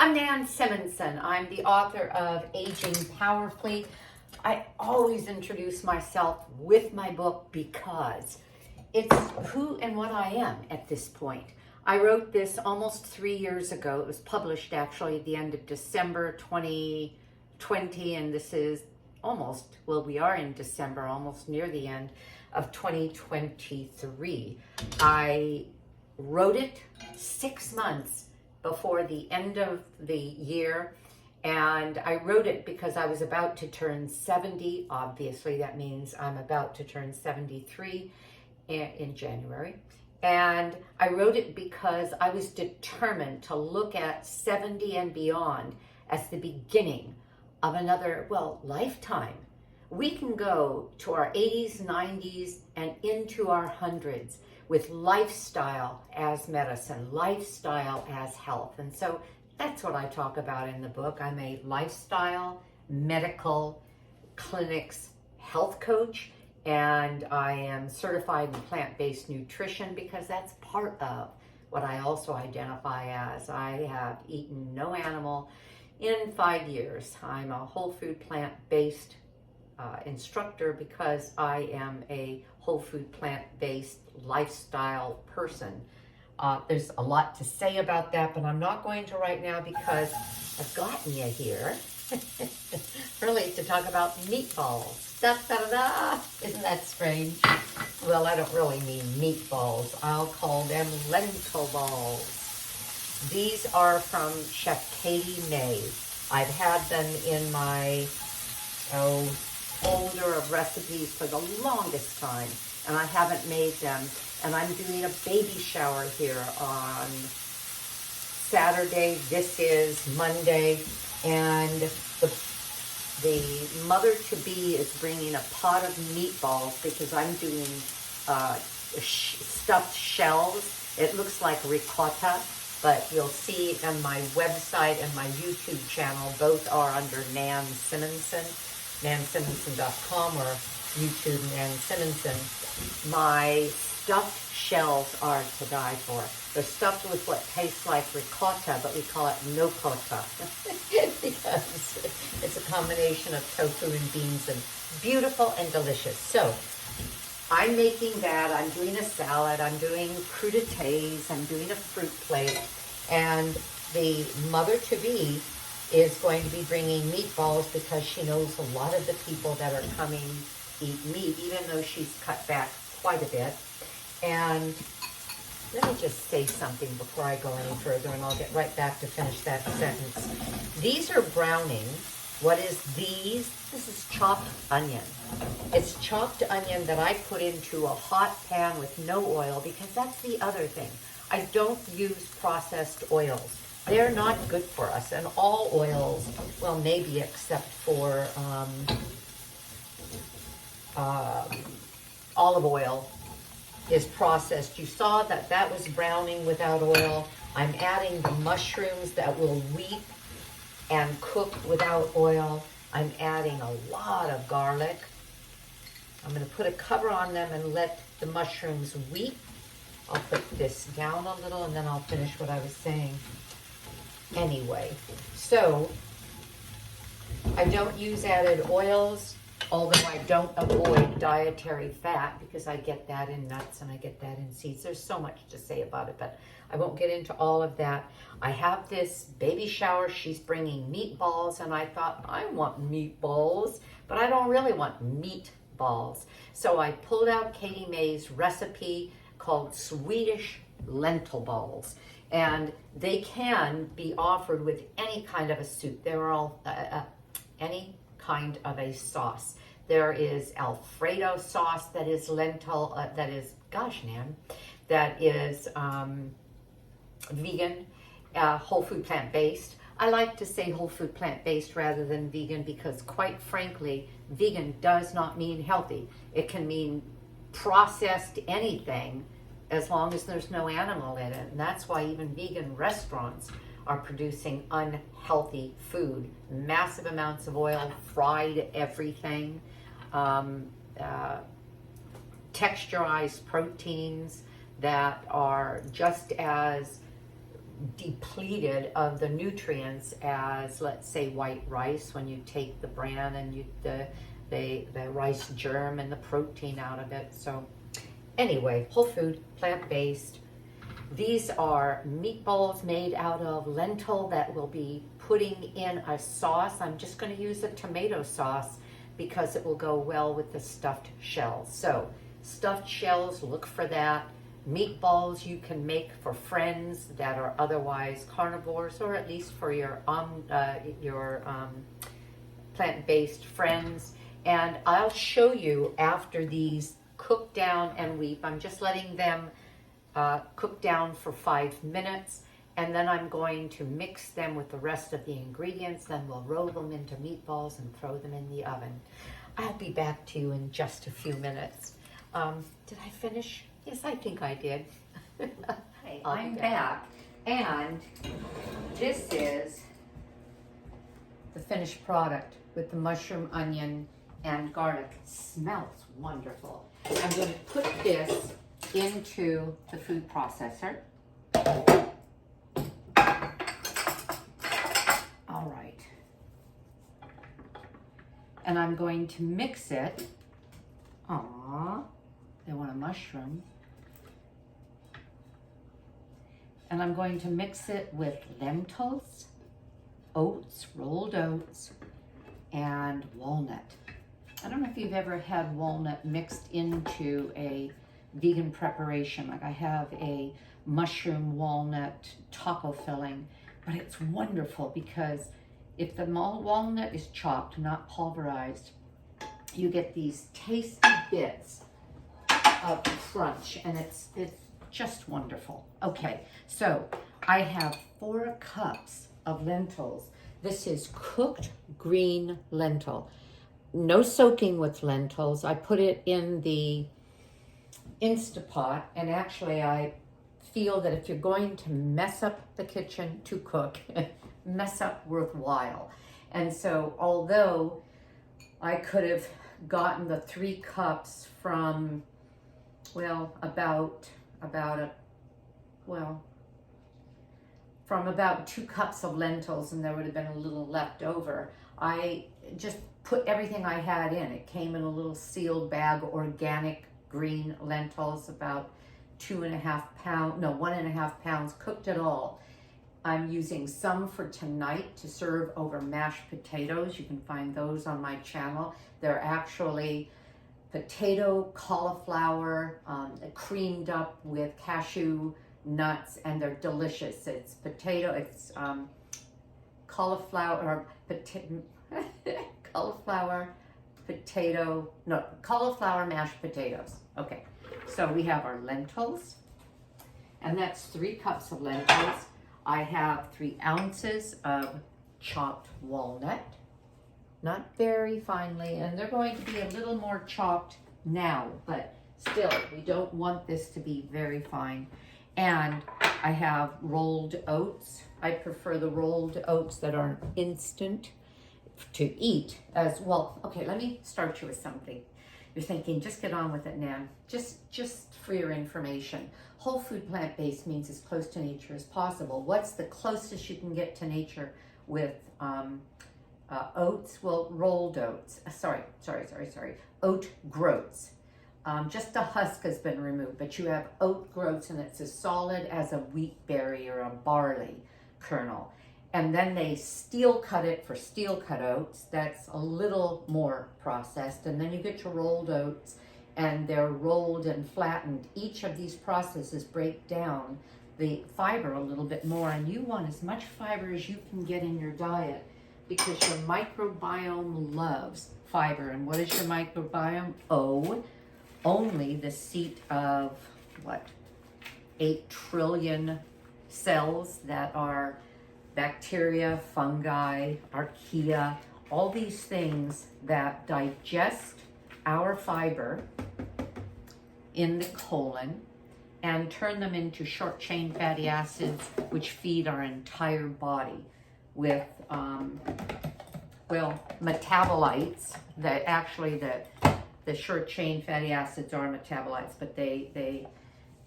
I'm Nan Simonson. I'm the author of Aging Powerfully. I always introduce myself with my book because it's who and what I am at this point. I wrote this almost 3 years ago. It was published actually at the end of December 2020, and this is almost, well, we are in December, almost near the end of 2023. I wrote it 6 months before the end of the year, and I wrote it because I was about to turn 70. Obviously, that means I'm about to turn 73 in January. And I wrote it because I was determined to look at 70 and beyond as the beginning of another, well, lifetime. We can go to our 80s, 90s, and into our hundreds with lifestyle as medicine, lifestyle as health. And so that's what I talk about in the book. I'm a lifestyle, medical, clinics, health coach, and I am certified in plant-based nutrition because that's part of what I also identify as. I have eaten no animal in 5 years. I'm a whole food plant-based instructor because I am a whole food plant-based lifestyle person. There's a lot to say about that, but I'm not going to right now because I've gotten you here really to talk about meatballs. Da-da-da-da. Isn't that strange? Well, I don't really mean meatballs. I'll call them lentil balls. These are from Chef Katie May. I've had them in my folder of recipes for the longest time, and I haven't made them. And I'm doing a baby shower here on Saturday. This is Monday, and the mother-to-be is bringing a pot of meatballs because I'm doing stuffed shells. It looks like ricotta, but you'll see on my website and my YouTube channel, both are under Nan Simonson, nansimonson.com, or YouTube Nan Simonson. My stuffed shells are to die for. They're stuffed with what tastes like ricotta, but we call it no-cotta because it's a combination of tofu and beans, and beautiful and delicious. So I'm making that. I'm doing a salad. I'm doing crudités. I'm doing a fruit plate. And the mother-to-be is going to be bringing meatballs because she knows a lot of the people that are coming eat meat, even though she's cut back quite a bit. And let me just say something before I go any further, and I'll get right back to finish that sentence. These are browning. What is these? This is chopped onion. It's chopped onion that I put into a hot pan with no oil, because that's the other thing. I don't use processed oils. They're not good for us. And all oils, well, maybe except for olive oil, is processed. You saw that that was browning without oil. I'm adding the mushrooms that will weep and cook without oil. I'm adding a lot of garlic. I'm going to put a cover on them and let the mushrooms weep. I'll put this down a little and then I'll finish what I was saying. Anyway, so I don't use added oils, although I don't avoid dietary fat because I get that in nuts and I get that in seeds. There's so much to say about it, but I won't get into all of that. I have this baby shower. She's bringing meatballs, and I thought, I want meatballs, but I don't really want meatballs. So I pulled out Katie May's recipe called Swedish lentil balls, and they can be offered with any kind of a soup. They're all any kind of a sauce. There is Alfredo sauce that is lentil, that is, gosh, Nan, that is vegan, whole food plant-based. I like to say whole food plant-based rather than vegan because, quite frankly, vegan does not mean healthy. It can mean processed anything as long as there's no animal in it. And that's why even vegan restaurants are producing unhealthy food. Massive amounts of oil, fried everything, texturized proteins that are just as depleted of the nutrients as, let's say, white rice, when you take the bran and the rice germ and the protein out of it. So anyway, whole food, plant-based. These are meatballs made out of lentil that we'll be putting in a sauce. I'm just going to use a tomato sauce because it will go well with the stuffed shells. So stuffed shells, look for that. Meatballs you can make for friends that are otherwise carnivores, or at least for your plant-based friends. And I'll show you after these cook down, and I'm just letting them cook down for 5 minutes, and then I'm going to mix them with the rest of the ingredients. Then we'll roll them into meatballs and throw them in the oven. I'll be back to you in just a few minutes. Did I finish? Yes, I think I did. Hey, I'm back, and this is the finished product with the mushroom, onion, and garlic. It smells wonderful. I'm going to put this into the food processor. All right. And I'm going to mix it. Aww, they want a mushroom. And I'm going to mix it with lentils, oats, rolled oats, and walnut. I don't know if you've ever had walnut mixed into a vegan preparation. Like I have a mushroom walnut taco filling, but it's wonderful because if the walnut is chopped, not pulverized, you get these tasty bits of crunch, and it's just wonderful. Okay, so I have 4 cups of lentils. This is cooked green lentil. No soaking with lentils. I put it in the Instapot, and actually I feel that if you're going to mess up the kitchen to cook, mess up worthwhile. And so although I could have gotten the 3 cups from, well, from about 2 cups of lentils, and there would have been a little left over, I just put everything I had in. It came in a little sealed bag, organic green lentils, about 1.5 pounds, cooked it all. I'm using some for tonight to serve over mashed potatoes. You can find those on my channel. They're actually potato, cauliflower, creamed up with cashew nuts, and they're delicious. It's potato, it's cauliflower mashed potatoes. Okay, so we have our lentils, and that's 3 cups of lentils. I have 3 ounces of chopped walnut, not very finely, and they're going to be a little more chopped now, but still, we don't want this to be very fine. And I have rolled oats. I prefer the rolled oats that are instant to eat as well. Okay, let me start you with something. You're thinking, just get on with it, Nan. Just for your information, whole food plant-based means as close to nature as possible. What's the closest you can get to nature with oats? Well, rolled oats. Oat groats. Just the husk has been removed, but you have oat groats, and it's as solid as a wheat berry or a barley kernel. And then they steel cut it for steel cut oats. That's a little more processed. And then you get your rolled oats, and they're rolled and flattened. Each of these processes break down the fiber a little bit more, and you want as much fiber as you can get in your diet because your microbiome loves fiber. And what is your microbiome? Only the seat of, 8 trillion cells that are bacteria, fungi, archaea, all these things that digest our fiber in the colon and turn them into short-chain fatty acids, which feed our entire body with, metabolites that actually the short-chain fatty acids are metabolites, but they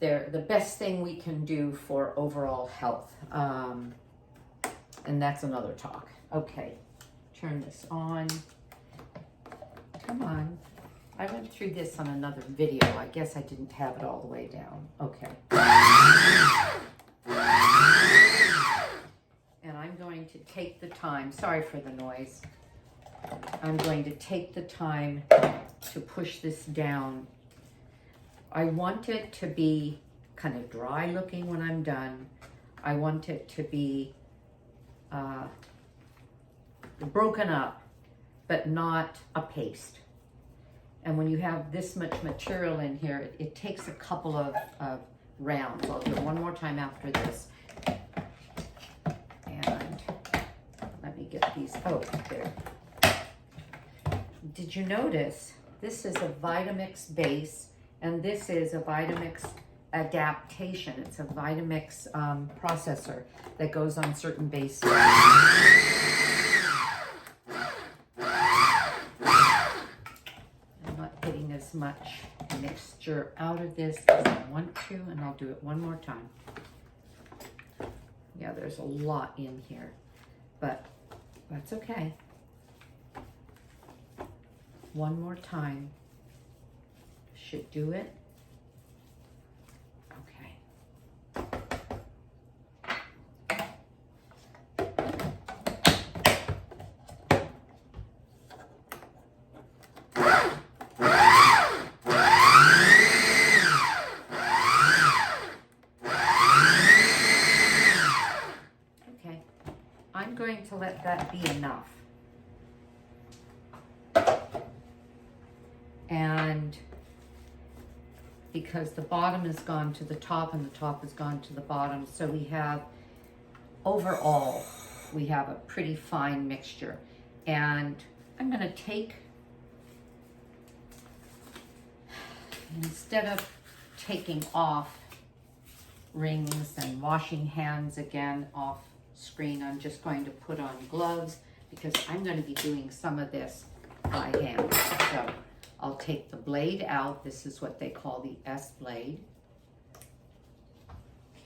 they're the best thing we can do for overall health. And that's another talk. Okay, turn this on. Come on. I went through this on another video. I guess I didn't have it all the way down. Okay. And I'm going to take the time, sorry for the noise. I'm going to take the time to push this down. I want it to be kind of dry looking when I'm done. I want it to be broken up, but not a paste. And when you have this much material in here, it takes a couple of rounds. I'll do it one more time after this. And let me get these, oh, there. Did you notice this is a Vitamix base and this is a Vitamix adaptation. It's a Vitamix processor that goes on certain bases. I'm not getting as much mixture out of this as I want to, and I'll do it one more time. Yeah, there's a lot in here, but that's okay. One more time should do it. I'm going to let that be enough. And because the bottom has gone to the top and the top has gone to the bottom, so we have, overall, we have a pretty fine mixture. And I'm going to take, instead of taking off rings and washing hands again off screen, I'm just going to put on gloves because I'm going to be doing some of this by hand. So I'll take the blade out. This is what they call the S blade.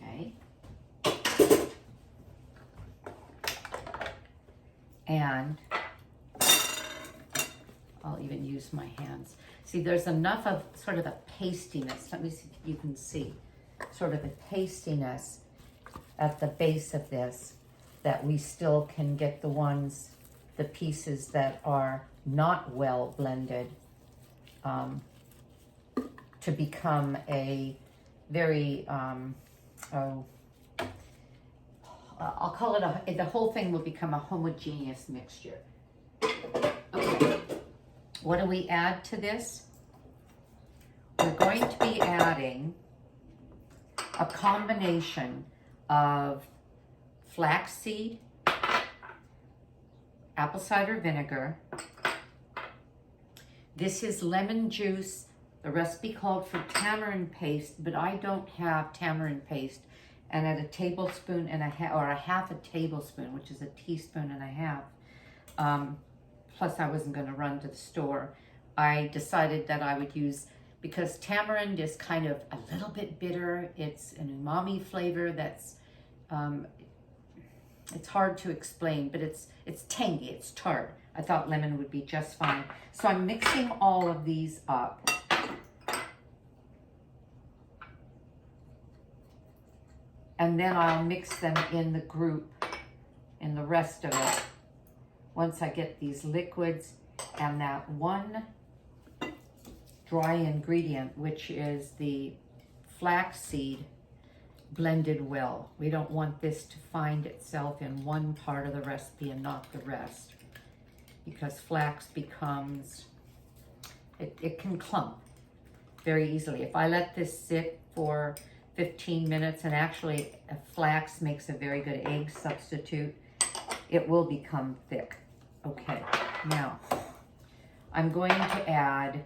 Okay. And I'll even use my hands. See, there's enough of sort of a pastiness. Let me see if you can see. Sort of a pastiness at the base of this, that we still can get the pieces that are not well blended to become a very, I'll call it the whole thing will become a homogeneous mixture. Okay. What do we add to this? We're going to be adding a combination of flaxseed, apple cider vinegar. This is lemon juice. The recipe called for tamarind paste, but I don't have tamarind paste. And at a tablespoon and a half, or a half a tablespoon, which is a teaspoon and a half, plus I wasn't going to run to the store, I decided that I would use, because tamarind is kind of a little bit bitter. It's an umami flavor that's, it's hard to explain, but it's tangy, it's tart. I thought lemon would be just fine. So I'm mixing all of these up. And then I'll mix them in the group, in the rest of it, once I get these liquids and that one dry ingredient, which is the flaxseed, blended well. We don't want this to find itself in one part of the recipe and not the rest, because flax becomes, it can clump very easily. If I let this sit for 15 minutes, and actually flax makes a very good egg substitute, it will become thick. Okay, now I'm going to add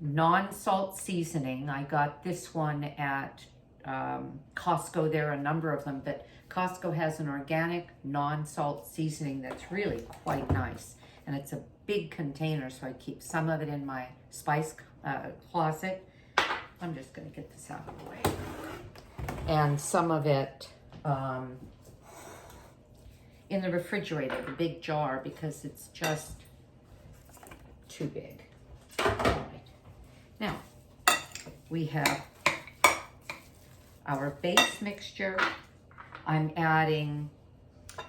non-salt seasoning. I got this one at Costco. There are a number of them, but Costco has an organic non-salt seasoning that's really quite nice. And it's a big container, so I keep some of it in my spice closet. I'm just going to get this out of the way. And some of it in the refrigerator, the big jar, because it's just too big. All right. Now, we have our base mixture. I'm adding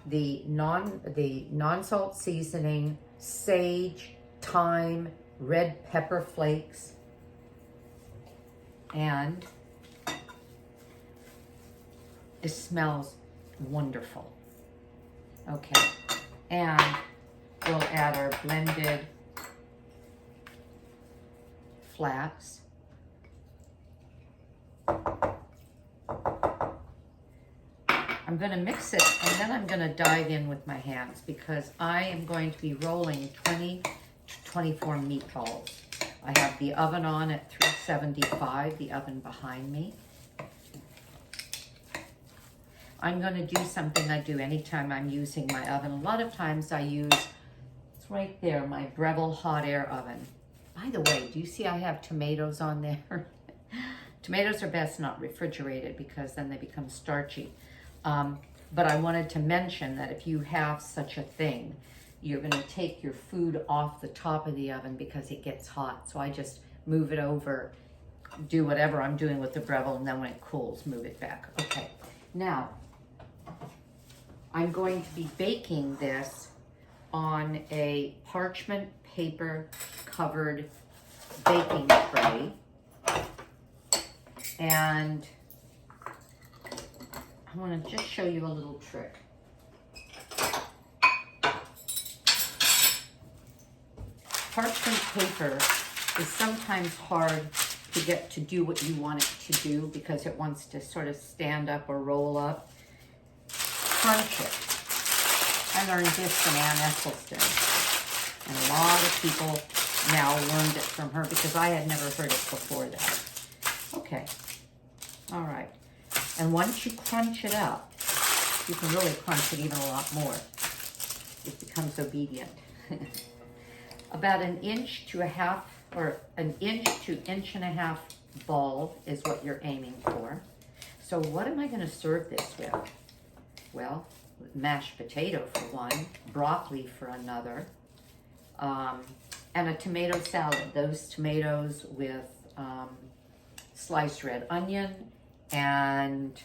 the non-salt seasoning, sage, thyme, red pepper flakes, and it smells wonderful. Okay, and we'll add our blended flax. I'm going to mix it, and then I'm going to dive in with my hands because I am going to be rolling 20 to 24 meatballs. I have the oven on at 375, the oven behind me. I'm going to do something I do anytime I'm using my oven. A lot of times I use, it's right there, my Breville hot air oven. By the way, do you see I have tomatoes on there? Tomatoes are best not refrigerated because then they become starchy. But I wanted to mention that if you have such a thing, you're going to take your food off the top of the oven because it gets hot. So I just move it over, do whatever I'm doing with the Breville, and then when it cools, move it back. Okay, now I'm going to be baking this on a parchment paper covered baking tray. And I want to just show you a little trick. Parchment paper is sometimes hard to get to do what you want it to do because it wants to sort of stand up or roll up. Crunch it. I learned this from Ann Esselstyn, and a lot of people now learned it from her because I had never heard it before that. Okay, all right. And once you crunch it up, you can really crunch it even a lot more. It becomes obedient. About an inch to a half, or an inch to inch and a half ball is what you're aiming for. So what am I going to serve this with? Well, mashed potato for one, broccoli for another, and a tomato salad. Those tomatoes with sliced red onion and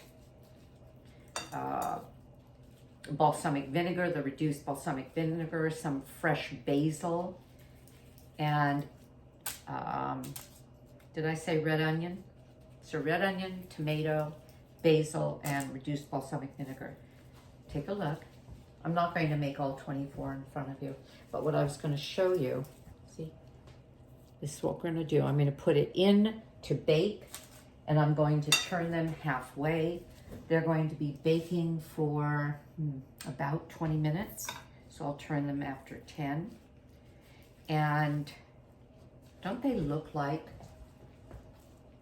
balsamic vinegar, the reduced balsamic vinegar, some fresh basil, and did I say red onion? So red onion, tomato, basil, and reduced balsamic vinegar. Take a look. I'm not going to make all 24 in front of you, but what I was going to show you, see, this is what we're going to do. I'm going to put it in to bake, and I'm going to turn them halfway. They're going to be baking for about 20 minutes, so I'll turn them after 10. And don't they look like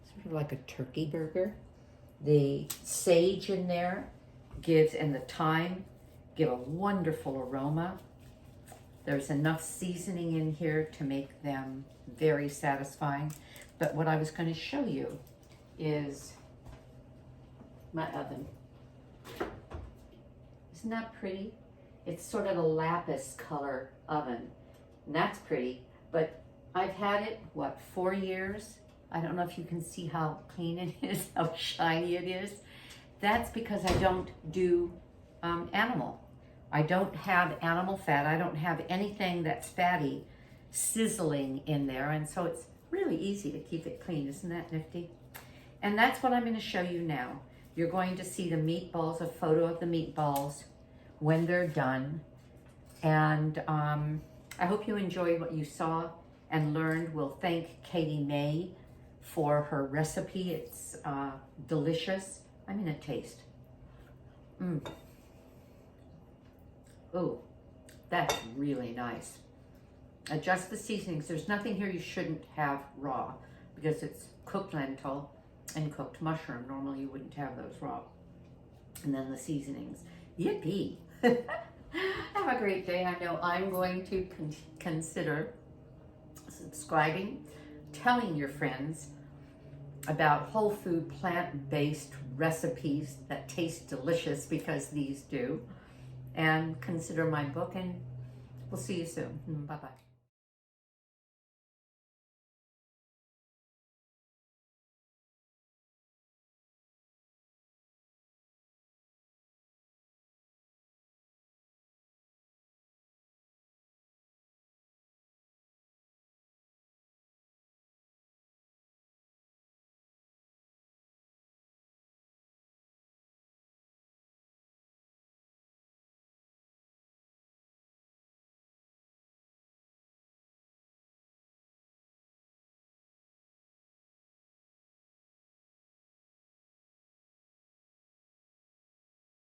sort of like a turkey burger? The sage in there gives, and the thyme give a wonderful aroma. There's enough seasoning in here to make them very satisfying. But what I was going to show you is my oven. Isn't that pretty? It's sort of a lapis color oven, and that's pretty. But I've had it, what, 4 years? I don't know if you can see how clean it is, how shiny it is. That's because I don't do animal. I don't have animal fat. I don't have anything that's fatty sizzling in there, and so it's really easy to keep it clean. Isn't that nifty? And that's what I'm going to show you now. You're going to see the meatballs, a photo of the meatballs when they're done. And I hope you enjoyed what you saw and learned. We'll thank Katie May for her recipe. It's delicious. I'm going to taste. Oh, that's really nice. Adjust the seasonings. There's nothing here you shouldn't have raw because it's cooked lentil and cooked mushroom. Normally you wouldn't have those raw. And then the seasonings. Yippee! Have a great day. I know I'm going to consider subscribing, telling your friends, about whole food, plant-based recipes that taste delicious, because these do. And consider my book, and we'll see you soon. Bye-bye.